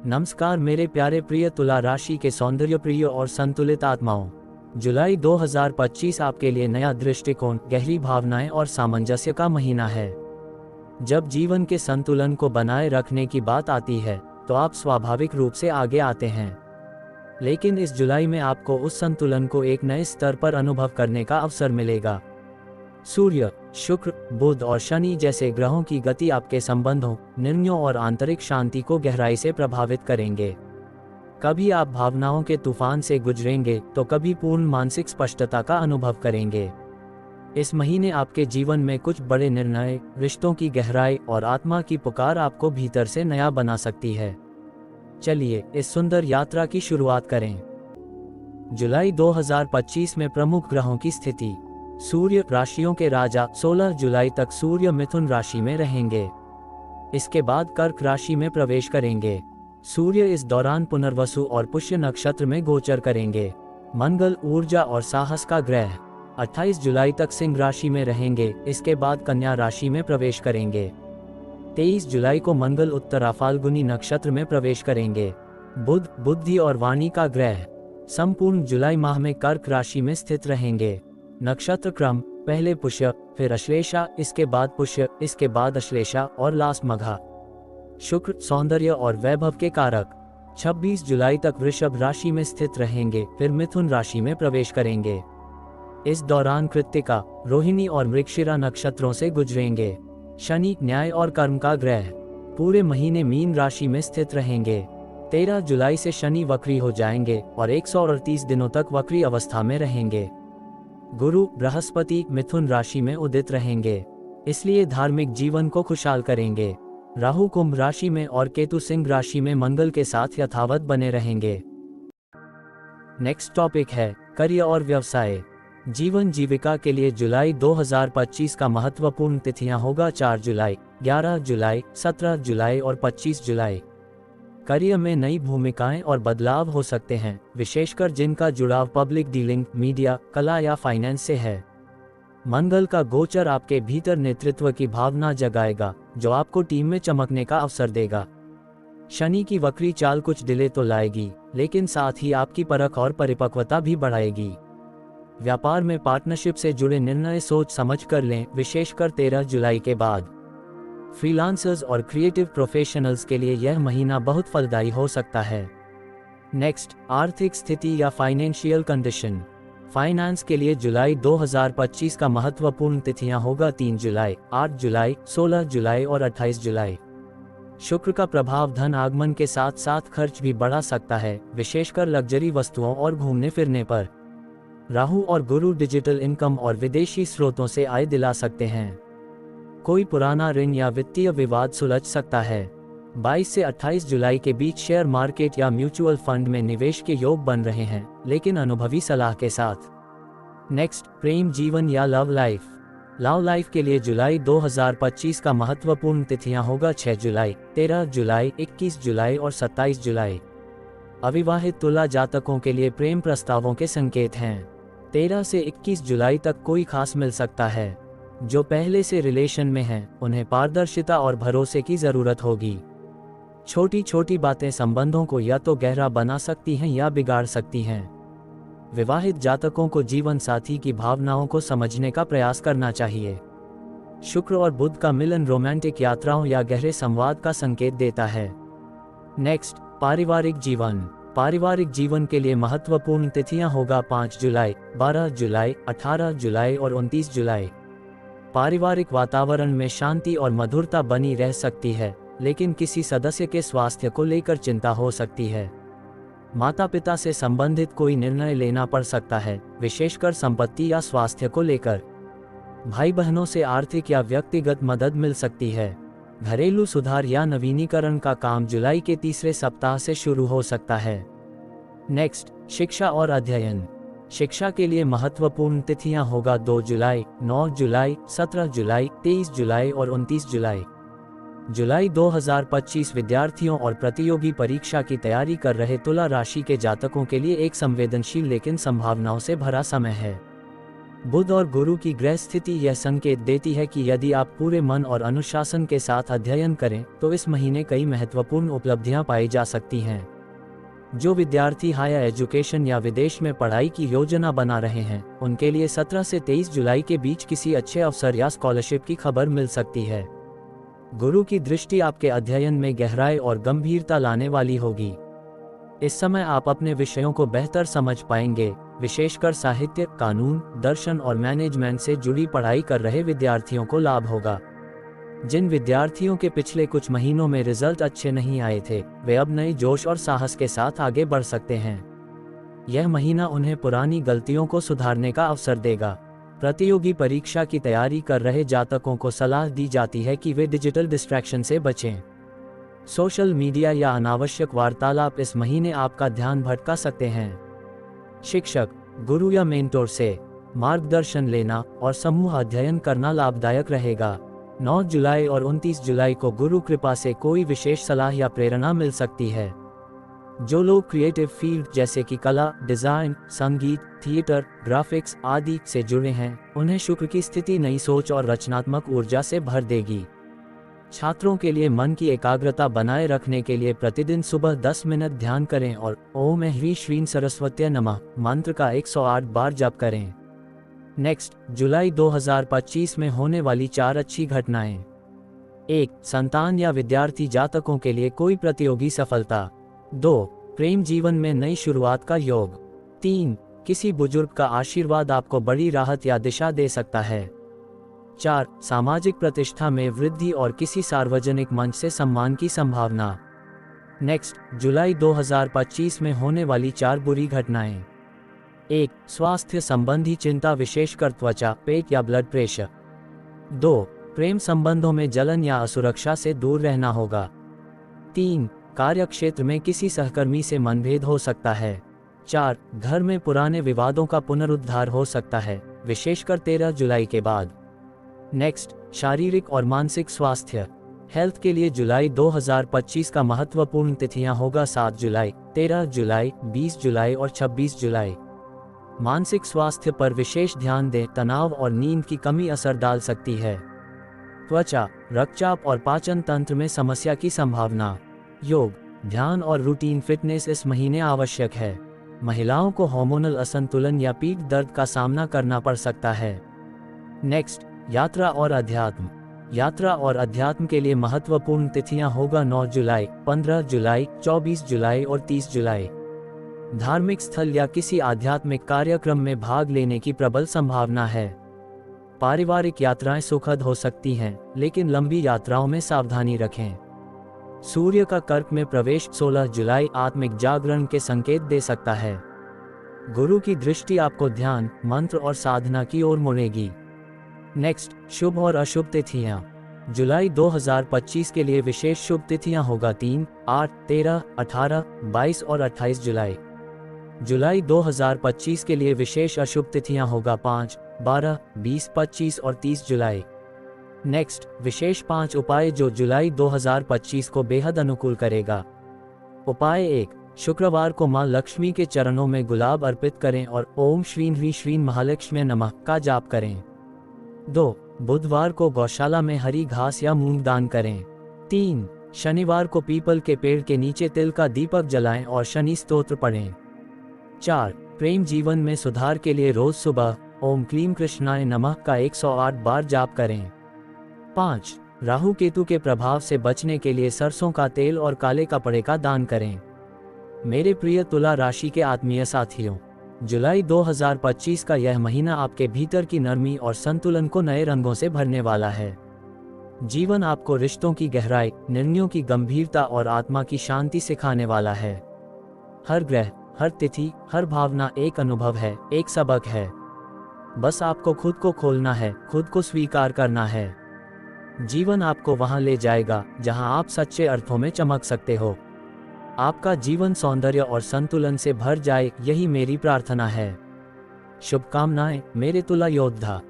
नमस्कार मेरे प्यारे प्रिय तुला राशि के सौंदर्य प्रिय और संतुलित आत्माओं। जुलाई 2025 आपके लिए नया दृष्टिकोण, गहरी भावनाएं और सामंजस्य का महीना है। जब जीवन के संतुलन को बनाए रखने की बात आती है तो आप स्वाभाविक रूप से आगे आते हैं, लेकिन इस जुलाई में आपको उस संतुलन को एक नए स्तर पर अनुभव करने का अवसर मिलेगा। सूर्य, शुक्र, बुध और शनि जैसे ग्रहों की गति आपके संबंधों, निर्णयों और आंतरिक शांति को गहराई से प्रभावित करेंगे। कभी आप भावनाओं के तूफान से गुजरेंगे तो कभी पूर्ण मानसिक स्पष्टता का अनुभव करेंगे। इस महीने आपके जीवन में कुछ बड़े निर्णय, रिश्तों की गहराई और आत्मा की पुकार आपको भीतर से नया बना सकती है। चलिए इस सुंदर यात्रा की शुरुआत करें। जुलाई 2025 में प्रमुख ग्रहों की स्थिति। सूर्य, राशियों के राजा, 16 जुलाई तक सूर्य मिथुन राशि में रहेंगे। इसके बाद कर्क राशि में प्रवेश करेंगे। सूर्य इस दौरान पुनर्वसु और पुष्य नक्षत्र में गोचर करेंगे। मंगल, ऊर्जा और साहस का ग्रह, 28 जुलाई तक सिंह राशि में रहेंगे। इसके बाद कन्या राशि में प्रवेश करेंगे। 23 जुलाई को मंगल उत्तरा फाल्गुनी नक्षत्र में प्रवेश करेंगे। बुध, बुद्धि और वाणी का ग्रह, संपूर्ण जुलाई माह में कर्क राशि में स्थित रहेंगे। नक्षत्र क्रम, पहले पुष्य, फिर अश्लेषा, इसके बाद पुष्य, इसके बाद अश्लेषा और लास्ट मघा। शुक्र, सौंदर्य और वैभव के कारक, 26 जुलाई तक वृषभ राशि में स्थित रहेंगे, फिर मिथुन राशि में प्रवेश करेंगे। इस दौरान कृत्तिका, रोहिणी और मृगशिरा नक्षत्रों से गुजरेंगे। शनि, न्याय और कर्म का ग्रह, पूरे महीने मीन राशि में स्थित रहेंगे। 13 जुलाई से शनि वक्री हो जाएंगे और 138 दिनों तक वक्री अवस्था में रहेंगे। गुरु, बृहस्पति मिथुन राशि में उदित रहेंगे, इसलिए धार्मिक जीवन को खुशहाल करेंगे। राहु कुंभ राशि में और केतु सिंह राशि में मंगल के साथ यथावत बने रहेंगे। नेक्स्ट टॉपिक है करियर और व्यवसाय। जीवन जीविका के लिए जुलाई 2025 का महत्वपूर्ण तिथियां होगा 4 जुलाई, 11 जुलाई, 17 जुलाई और 25 जुलाई। करियर में नई भूमिकाएं और बदलाव हो सकते हैं, विशेषकर जिनका जुड़ाव पब्लिक डीलिंग, मीडिया, कला या फाइनेंस से है। मंगल का गोचर आपके भीतर नेतृत्व की भावना जगाएगा, जो आपको टीम में चमकने का अवसर देगा। शनि की वक्री चाल कुछ डिले तो लाएगी, लेकिन साथ ही आपकी परख और परिपक्वता भी बढ़ाएगी। व्यापार में पार्टनरशिप से जुड़े निर्णय सोच समझ कर लें, विशेषकर 13 जुलाई के बाद। फ्रीलांसर्स और क्रिएटिव प्रोफेशनल्स के लिए यह महीना बहुत फलदायी हो सकता है। नेक्स्ट, आर्थिक स्थिति या फाइनेंशियल कंडीशन। फाइनेंस के लिए जुलाई 2025 का महत्वपूर्ण तिथियां होगा 3 जुलाई, 8 जुलाई, 16 जुलाई और 28 जुलाई। शुक्र का प्रभाव धन आगमन के साथ साथ खर्च भी बढ़ा सकता है, विशेषकर लग्जरी वस्तुओं और घूमने फिरने पर। राहु और गुरु डिजिटल इनकम और विदेशी स्रोतों से आय दिला सकते हैं। कोई पुराना ऋण या वित्तीय विवाद सुलझ सकता है। 22 से 28 जुलाई के बीच शेयर मार्केट या म्यूचुअल फंड में निवेश के योग बन रहे हैं, लेकिन अनुभवी सलाह के साथ। नेक्स्ट, प्रेम जीवन या लव लाइफ। लव लाइफ के लिए जुलाई 2025 का महत्वपूर्ण तिथियां होगा 6 जुलाई, 13 जुलाई, 21 जुलाई और 27 जुलाई। अविवाहित तुला जातकों के लिए प्रेम प्रस्तावों के संकेत हैं। 13 से 21 जुलाई तक कोई खास मिल सकता है। जो पहले से रिलेशन में हैं, उन्हें पारदर्शिता और भरोसे की जरूरत होगी। छोटी छोटी बातें संबंधों को या तो गहरा बना सकती हैं या बिगाड़ सकती हैं। विवाहित जातकों को जीवन साथी की भावनाओं को समझने का प्रयास करना चाहिए। शुक्र और बुध का मिलन रोमांटिक यात्राओं या गहरे संवाद का संकेत देता है। नेक्स्ट, पारिवारिक जीवन। पारिवारिक जीवन के लिए महत्वपूर्ण तिथियां होगा 5 जुलाई, 12 जुलाई, 18 जुलाई और 29 जुलाई। पारिवारिक वातावरण में शांति और मधुरता बनी रह सकती है, लेकिन किसी सदस्य के स्वास्थ्य को लेकर चिंता हो सकती है। माता पिता से संबंधित कोई निर्णय लेना पड़ सकता है, विशेषकर संपत्ति या स्वास्थ्य को लेकर। भाई बहनों से आर्थिक या व्यक्तिगत मदद मिल सकती है। घरेलू सुधार या नवीनीकरण का काम जुलाई के तीसरे सप्ताह से शुरू हो सकता है। नेक्स्ट, शिक्षा और अध्ययन। शिक्षा के लिए महत्वपूर्ण तिथियां होगा 2 जुलाई, 9 जुलाई, 17 जुलाई, 23 जुलाई और 29 जुलाई। जुलाई 2025 विद्यार्थियों और प्रतियोगी परीक्षा की तैयारी कर रहे तुला राशि के जातकों के लिए एक संवेदनशील लेकिन संभावनाओं से भरा समय है। बुध और गुरु की ग्रह स्थिति यह संकेत देती है कि यदि आप पूरे मन और अनुशासन के साथ अध्ययन करें तो इस महीने कई महत्वपूर्ण उपलब्धियां पाई जा सकती हैं। जो विद्यार्थी हायर एजुकेशन या विदेश में पढ़ाई की योजना बना रहे हैं, उनके लिए 17 से 23 जुलाई के बीच किसी अच्छे अवसर या स्कॉलरशिप की खबर मिल सकती है। गुरु की दृष्टि आपके अध्ययन में गहराई और गंभीरता लाने वाली होगी। इस समय आप अपने विषयों को बेहतर समझ पाएंगे, विशेषकर साहित्य, कानून, दर्शन और मैनेजमेंट से जुड़ी पढ़ाई कर रहे विद्यार्थियों को लाभ होगा। जिन विद्यार्थियों के पिछले कुछ महीनों में रिजल्ट अच्छे नहीं आए थे, वे अब नए जोश और साहस के साथ आगे बढ़ सकते हैं। यह महीना उन्हें पुरानी गलतियों को सुधारने का अवसर देगा। प्रतियोगी परीक्षा की तैयारी कर रहे जातकों को सलाह दी जाती है कि वे डिजिटल डिस्ट्रैक्शन से बचें। सोशल मीडिया या अनावश्यक वार्तालाप इस महीने आपका ध्यान भटका सकते हैं। शिक्षक, गुरु या मेंटोर से मार्गदर्शन लेना और समूह अध्ययन करना लाभदायक रहेगा। 9 जुलाई और 29 जुलाई को गुरु कृपा से कोई विशेष सलाह या प्रेरणा मिल सकती है। जो लोग क्रिएटिव फील्ड जैसे कि कला, डिजाइन, संगीत, थिएटर, ग्राफिक्स आदि से जुड़े हैं, उन्हें शुक्र की स्थिति नई सोच और रचनात्मक ऊर्जा से भर देगी। छात्रों के लिए मन की एकाग्रता बनाए रखने के लिए प्रतिदिन सुबह 10 मिनट ध्यान करें और ओम ह्रीं श्रीं सरस्वत्यै नमः मंत्र का 108 बार जप करें। नेक्स्ट, जुलाई 2025 में होने वाली 4 अच्छी घटनाएं। 1. संतान या विद्यार्थी जातकों के लिए कोई प्रतियोगी सफलता। 2. प्रेम जीवन में नई शुरुआत का योग। 3. किसी बुजुर्ग का आशीर्वाद आपको बड़ी राहत या दिशा दे सकता है। 4. सामाजिक प्रतिष्ठा में वृद्धि और किसी सार्वजनिक मंच से सम्मान की संभावना। नेक्स्ट, जुलाई 2025 में होने वाली 4 बुरी घटनाएं। 1. स्वास्थ्य संबंधी चिंता, विशेषकर त्वचा, पेट या ब्लड प्रेशर। 2. प्रेम संबंधों में जलन या असुरक्षा से दूर रहना होगा। 3. कार्यक्षेत्र में किसी सहकर्मी से मनभेद हो सकता है। 4. घर में पुराने विवादों का पुनरुद्धार हो सकता है, विशेषकर 13 जुलाई के बाद। नेक्स्ट, शारीरिक और मानसिक स्वास्थ्य। हेल्थ के लिए जुलाई 2025 का महत्वपूर्ण तिथियां होगा 7 जुलाई, 13 जुलाई, 20 जुलाई और 26 जुलाई। मानसिक स्वास्थ्य पर विशेष ध्यान दें, तनाव और नींद की कमी असर डाल सकती है। त्वचा, रक्तचाप और पाचन तंत्र में समस्या की संभावना। योग, ध्यान और रूटीन फिटनेस इस महीने आवश्यक है। महिलाओं को हार्मोनल असंतुलन या पीठ दर्द का सामना करना पड़ सकता है। नेक्स्ट, यात्रा और अध्यात्म। यात्रा और अध्यात्म के लिए महत्वपूर्ण तिथियां होगा 9 जुलाई, 15 जुलाई, 24 जुलाई और 30 जुलाई। धार्मिक स्थल या किसी आध्यात्मिक कार्यक्रम में भाग लेने की प्रबल संभावना है। पारिवारिक यात्राएं सुखद हो सकती हैं, लेकिन लंबी यात्राओं में सावधानी रखें। सूर्य का कर्क में प्रवेश 16 जुलाई आत्मिक जागरण के संकेत दे सकता है। गुरु की दृष्टि आपको ध्यान, मंत्र और साधना की ओर मोड़ेगी। नेक्स्ट, शुभ और अशुभ तिथियां। जुलाई 2025 के लिए विशेष शुभ तिथियां होगा 3, 8, 13, 18, 22 और 28 जुलाई। जुलाई 2025 के लिए विशेष अशुभ तिथियां होगा 5, 12, 20, 25 और 30 जुलाई। नेक्स्ट, विशेष 5 उपाय जो जुलाई 2025 को बेहद अनुकूल करेगा। उपाय 1, शुक्रवार को मां लक्ष्मी के चरणों में गुलाब अर्पित करें और ओम श्रीं ह्रीं श्रीं महालक्ष्मी नमः का जाप करें। 2, बुधवार को गौशाला में हरी घास या मूंग दान करें। 3, शनिवार को पीपल के पेड़ के नीचे तिल का दीपक जलाएं और शनि स्तोत्र पढ़ें। 4, प्रेम जीवन में सुधार के लिए रोज सुबह ओम क्लीं कृष्णाय नमः का 108 बार जाप करें। 5, राहु केतु के प्रभाव से बचने के लिए सरसों का तेल और काले कपड़े का दान करें। मेरे प्रिय तुला राशि के आत्मीय साथियों, जुलाई 2025 का यह महीना आपके भीतर की नरमी और संतुलन को नए रंगों से भरने वाला है। जीवन आपको रिश्तों की गहराई, निर्णयों की गंभीरता और आत्मा की शांति सिखाने वाला है। हर ग्रह, हर तिथि, हर भावना एक अनुभव है, एक सबक है। बस आपको खुद को खोलना है, खुद को स्वीकार करना है। जीवन आपको वहां ले जाएगा जहां आप सच्चे अर्थों में चमक सकते हो। आपका जीवन सौंदर्य और संतुलन से भर जाए, यही मेरी प्रार्थना है। शुभकामनाएं मेरे तुला योद्धा।